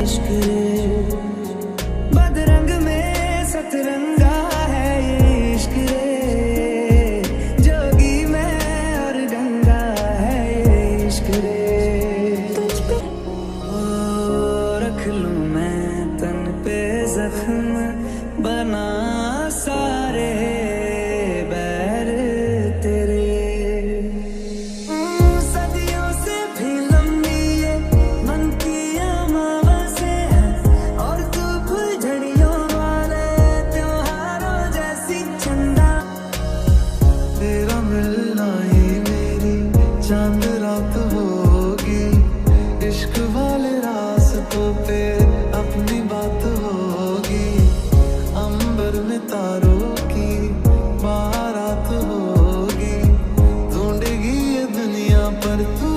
इश्क बदरंग में सतरंगा है ये इश्क रे, जोगी में और गंगा है ये इश्क रे। ओ रख लूं मैं तन पे जख्म बना सारे बैर तेरे। सदियों से भी लंबी ये मन की अमावस्या है, और तू फुलझड़ियों वाले त्योहारों जैसी चंदा। तेरा मिलना ही मेरी चांद रात होगी, इश्क वाले रास्तों पे अपनी बात होगी। अंबर में तारों की बारात होगी, ढूंढेगी ये दुनिया पर तू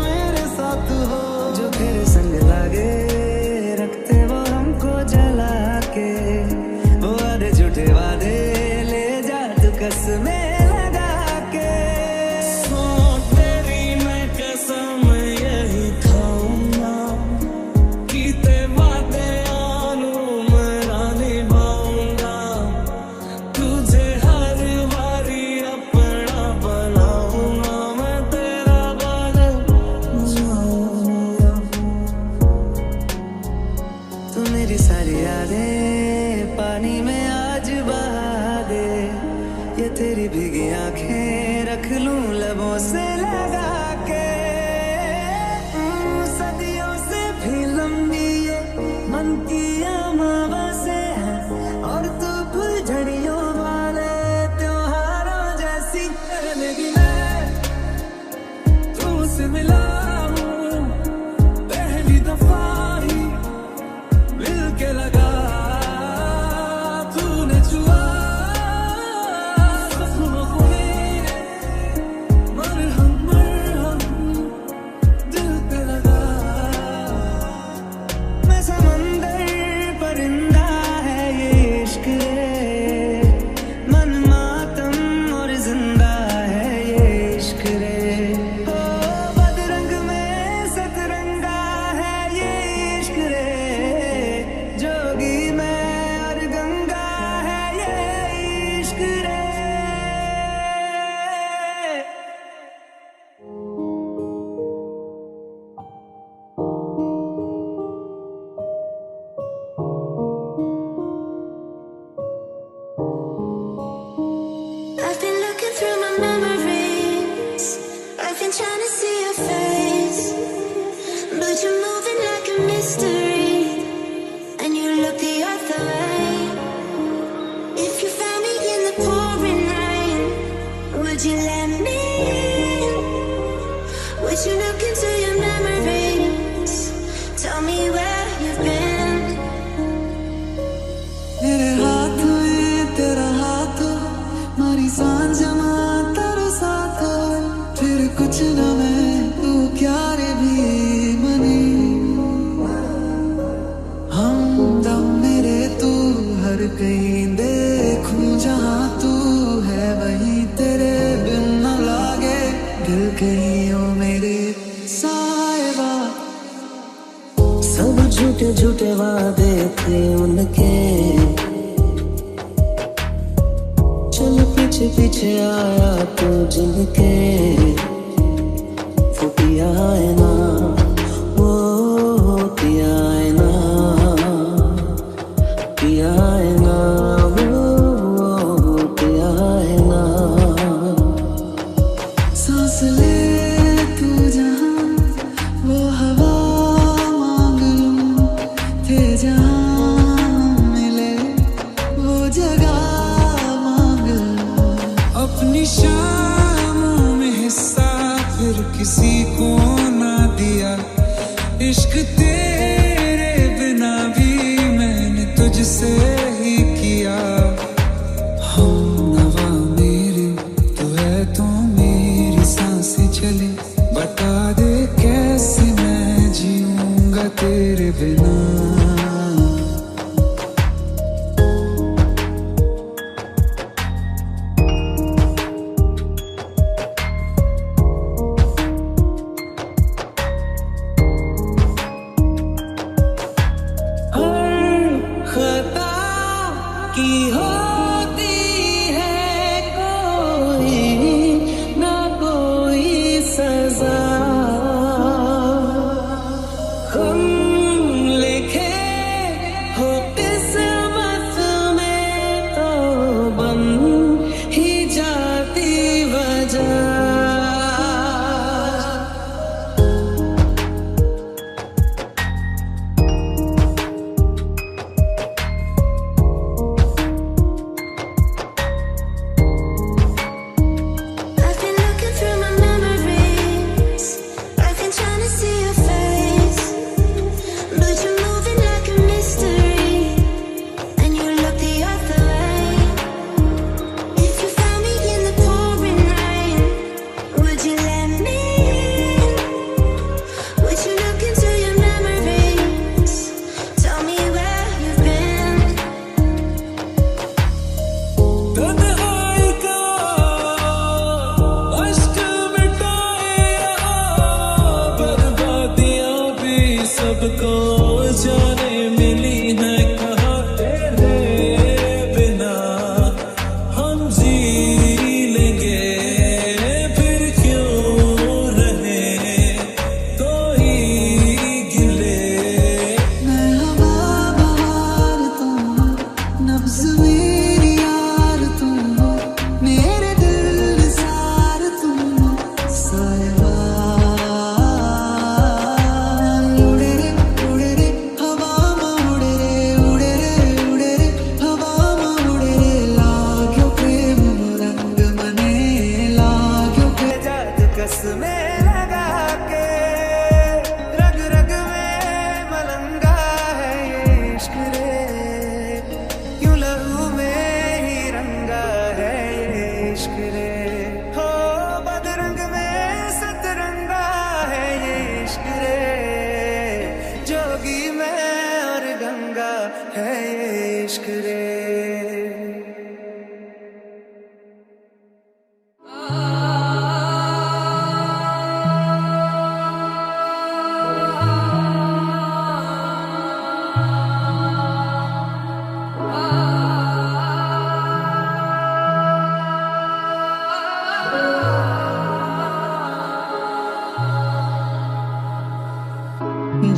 मेरे साथ हो। जो तेरे संग लागे रखते वो हमको जला के, वो आधे झूठे वादे ले जा तू कसमें लगा के। सो तेरी मैं कसम यही खाऊंगा, कीते वादे आनू मेरा निभाऊंगा। तुझे हर बारी अपना बनाऊंगा, मैं तेरा बदल जाऊंगा। तू मेरी सारी यादें पानी में आज बहा दे, ये तेरी भीगी आंखें रख लूं लबों से लगा के। सदियों से भी लंबी ये मन की अमावस्या है, और तू फुलझड़ियों वाले त्योहारों जैसी लगी। मैं तुमसे मिला हूँ पहली दफा ही, मिल के लगा तूने छुआ जख्मों को मेरे, मरहम मरहम दिल पे लगा। मैं समंदर परिंदा है ये इश्क रे, मन मातम और जिंदा है ये इश्क रे। ओ बदरंग में सतरंगा है ये इश्क रे, जोगी में और गंगा है ये इश्क रे। I've been looking through my memories, I've been trying to see your face, but you're moving like a mystery, and you look the other way. If you found me in the pouring rain, would you let me in? Would you look into your memories, tell me where you've been? मेरे हाथ में तेरा हाथ, मारी सांझ जमा तारो साथ, फिर कुछ न मैं तू क्या रे भी मनी। हमदम मेरे तू हर कहीं देखूं जहाँ तू है वहीं, तेरे बिन न लागे दिल कहीं ओ मेरे साहिबा। सब झूठे झूठे वादे थे उनके, चल पीछे पीछे आया तू जिनके। वो पिया है ना, वो पिया है ना, पिया है ना, वो पिया है ना। सांस ले तू जहाँ वो हवा मांग लूं, थे जहाँ मिले वो जगह मांग लूं। अपनी शामों में हिस्सा फिर किसी को ना दिया, इश्क तेरे बिना भी मैंने तुझसे ही किया। हम नवा मेरे तू है तो मेरी सांसें चले, बता दे कैसे मैं जीऊंगा तेरे बिना। सबको जाने मिली है कहाँ तेरे बिना हम जी लेंगे फिर क्यों रहे कोई गिले मैं हवा बहार तुम हो, नब्ज़ मेरी यार तुम हो, मेरे दिल निसार तुम हो, साहिबा उड़े रे हवा में उड़े रे हवा में उड़े रे लाग्यो प्रेम रंग मने लाग्यो प्रेम जात कसमें लगा के रग रग में मलंगा है ये इश्क रे क्यों लहू में ही रंगा है ये इश्क रे हो बदरंग में सतरंगा है ये इश्क रे जोगी में और गंगा है ये इश्क रे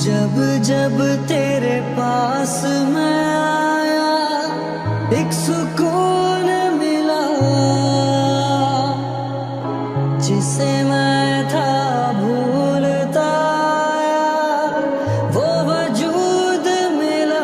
जब जब तेरे पास मैं आया एक सुकून मिला जिसे मैं था भूलता आया वो वजूद मिला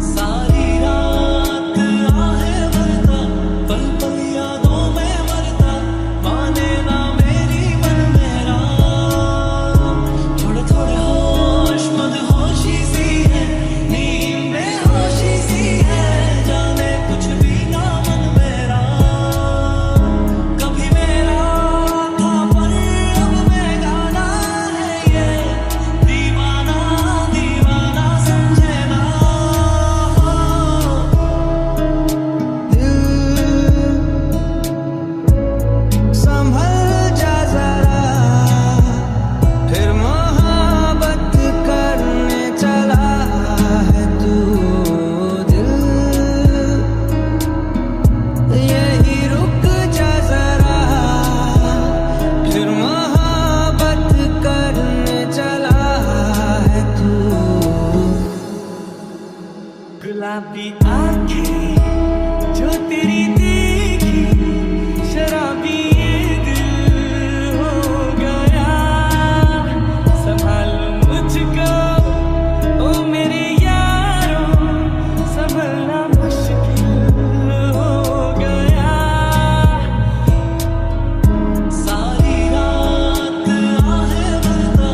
सारी रात आहे भरता पल पल यादों में मरता माने ना मेरी मन मेरा थोड़े थोड़े होश मदहोशी सी है नींद बेहोशी सी है जाने कुछ भी ना मन मेरा कभी मेरा था पर अब बेगाना है ये दीवाना दीवाना समझे ना संभल जा जरा फिर मोहब्बत करने चला है तू दिल यही रुक जा जरा फिर मोहब्बत करने चला है तू गुलाबी आंखें जो तेरी देखी शराबी ये दिल हो गया संभाल मुझको ओ मेरे यारों संभलना मुश्किल हो गया सारी रात आहे भरता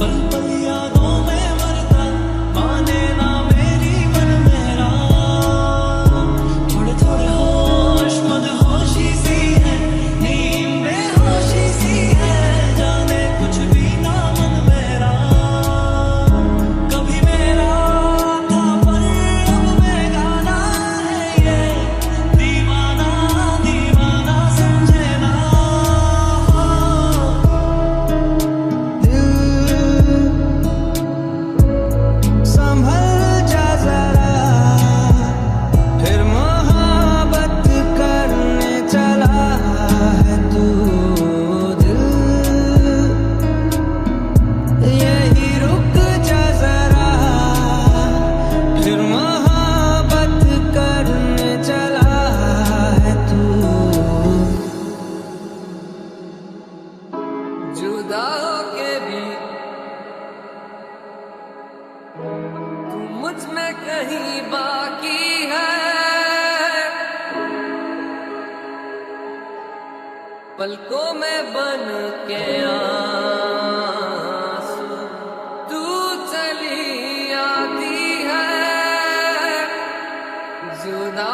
पल पल यादों में मरता माने ना मेरी मन मेरा थोड़े थोड़े होश मदहोशी सी है नींद बेहोशी सी है जाने कुछ भी ना मन मेरा कभी मेरा था पर अब बेगाना है ये दीवाना दीवाना समझे ना संभल जा जरा फिर मोहब्बत करने चला है तू दिल यही रुक जा जरा फिर मोहब्बत करने चला है तू जुदा होके भी तू मुझ में कहीं बाकी है पलकों में बन के आंसू तू चली आती है जुदा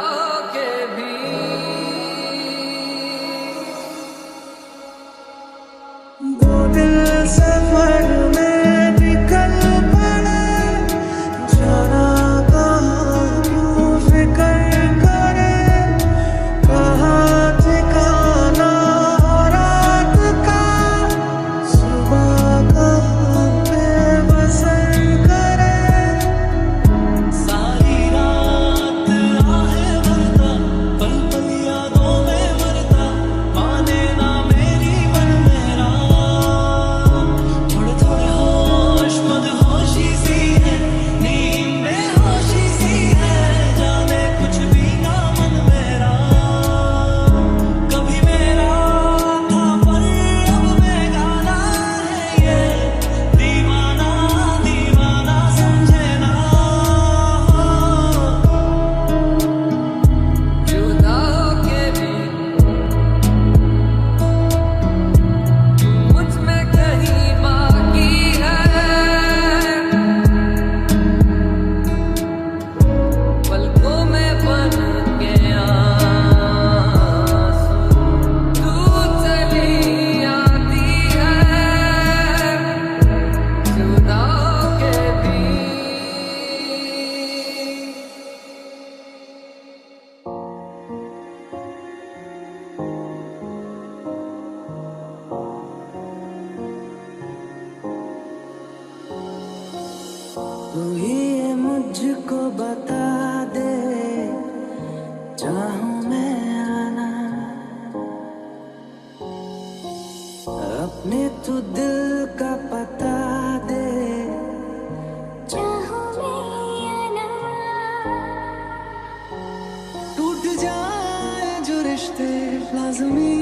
जाए जो रिश्ते लाज़मी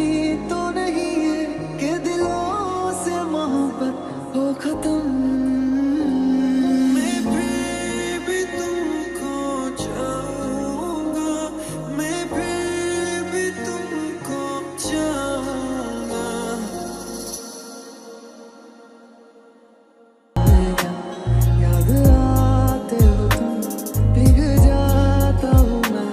तो नहीं है कि दिलों से मोहब्बत हो खत्म मैं फिर भी तुमको चाहूंगा मैं फिर भी तुमको चाहूंगा याद आते हो तुम भीग जाता हूँ मैं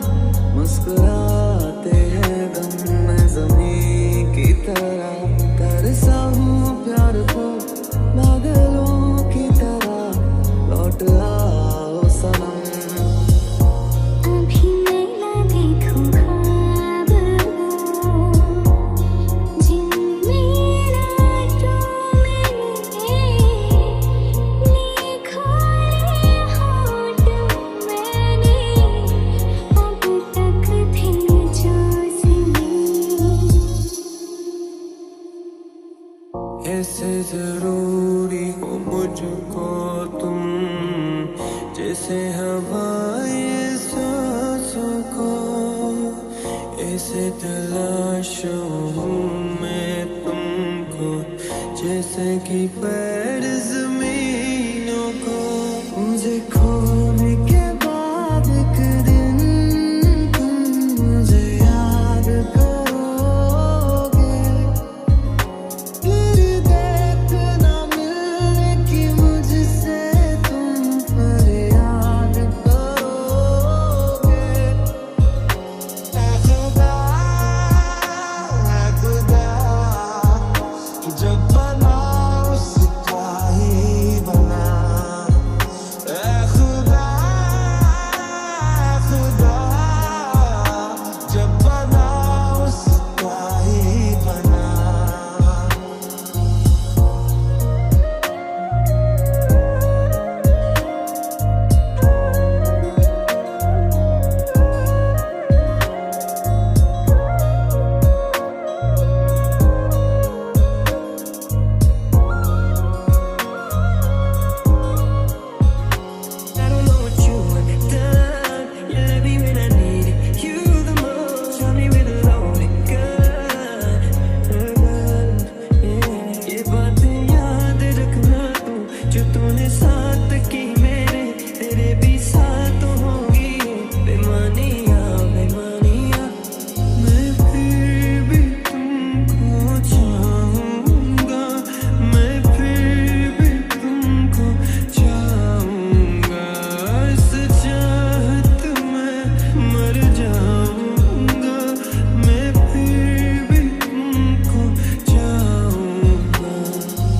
मुस्कुराते हैं गम मैं ज़मीं की तरह तरसा हूँ प्यार को बादलों की तरह लौट आओ सनम अभी मैं ना देखूं ख्वाब जिनमें रातों में लिखा होठ मैंने अब तक थे जो ऐसे जरूरी हो मुझको तुम जैसे हवाएं सांसों को ऐसे तलाशूं हूँ मैं तुमको जैसे कि पैर जमीनों को मुझे खोने के बाद एक दिन तुम मुझे याद करोगे फिर देखना मिलने की मुझसे तुम फरियाद करोगे ऐ खुदा जब बना उसका ही बना ऐ खुदा जब बना उसका ही बना I don't know what you have done. You left me when I needed you the most. Shot me with a loaded gun. ये बातें याद रखना तू जो तूने साथ की मेरे तेरे भी साथ होंगी बेमानिया बेमानिया मैं फिर भी तुमको चाहूंगा मैं फिर भी तुमको चाहूंगा इस चाहत में मर जाऊंगा मैं फिर भी तुमको चाहूंगा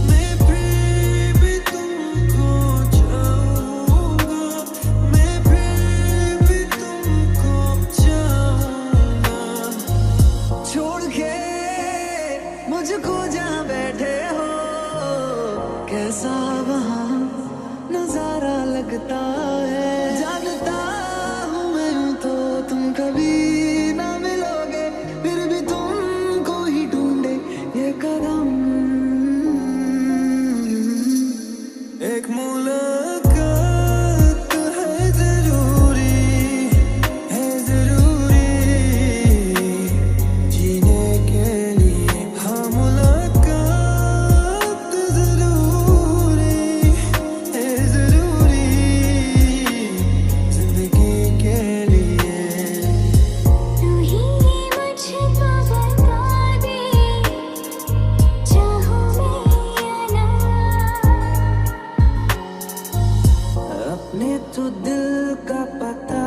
मैं फिर भी तुमको चाहूंगा मैं फिर भी तुमको चाहूंगा छोड़ के मुझको जहाँ बैठे हो कैसा वहाँ नजारा लगता है जानता हूँ मैं यूं तो तुम कभी ना मिलोगे फिर भी तुमको ही ढूंढे ये कदम एक मुलाकात है जरूरी जीने के लिए हाँ मुलाकात जरूरी है जरूरी जिंदगी के लिए तू ही मुझको बता दे चाहूं मैं या ना अपने तो दिल का पता